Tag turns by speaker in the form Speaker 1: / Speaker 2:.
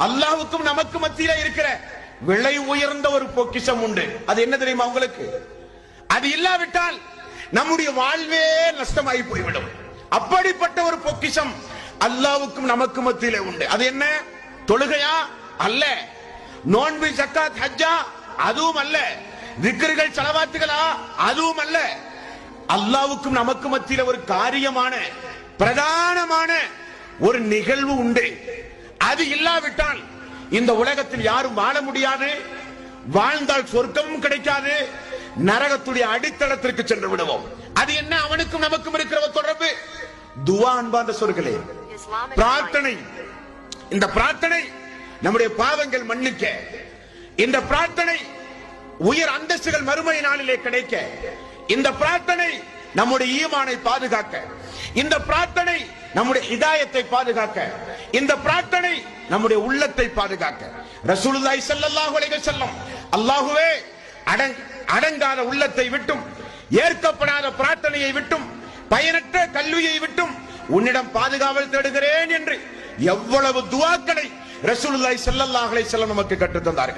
Speaker 1: அல்லாஹ்வுக்கும் நமக்கு மத்தியில இருக்கிற விலை உயர்ந்த ஒரு பொக்கிஷம் உண்டு. அது என்ன தெரியுமா உங்களுக்கு? அது இல்லாவிட்டால் நம்முடைய வாழ்வே நஷ்டமாகி போய்விடும். அப்படிப்பட்ட ஒரு பொக்கிஷம் அல்லாஹ்வுக்கும் நமக்கு மத்தியில உண்டு. அது என்ன? தொழுகையா? அல்ல. நோன்பு, ஜக்காத், ஹஜ்ஜா? அதுவும் அல்ல. திக்ர்கள், ஸலவாத்துகளா? அதுவும் அல்ல. அல்லாஹ்வுக்கும் நமக்கு மத்தியில ஒரு காரியமான பிரதானமான ஒரு நிகழ்வு உண்டு. அது இல்லாவிட்டால் இந்த உலகத்தில் யாரும் வாழ முடியாது. வாழ்ந்தால் சொர்க்கமும் கிடைக்காது. நரகத்துடைய அடித்தளத்திற்கு சென்று விடுவோம். அது என்ன? அவனுக்கும் நமக்கும் இருக்கிற தொடர்பு துஆ. அன்பார்ந்த சொற்களே, பிரார்த்தனை. இந்த பிரார்த்தனை நம்முடைய பாவங்கள் மன்னிக்க, இந்த பிரார்த்தனை உயர் அந்தஸ்துகள் மறுமை நாளிலே கிடைக்க, இந்த பிரார்த்தனை நம்முடைய ஈமானை பாதுகாக்க, இந்த பிரார்த்தனை நம்முடைய ஹிதாயத்தை பாதுகாக்க, இந்த பிரார்த்தனை நம்முடைய உள்ளத்தை பாதுகாக்க. ரசூலுல்லாஹி ஸல்லல்லாஹு அலைஹி வஸல்லம், அல்லாஹ்வே அடங்காத உள்ளத்தை விட்டும், ஏற்கப்படாத பிரார்த்தனையை விட்டும், பயனற்ற கல்வியை விட்டும் உன்னிடம் பாதுகாவல் தேடுகிறேன் என்று எவ்வளவு துஆக்களை ரசூலுல்லாஹி ஸல்லல்லாஹு அலைஹி வஸல்லம் நமக்கு கற்றுத் தந்தார்கள்.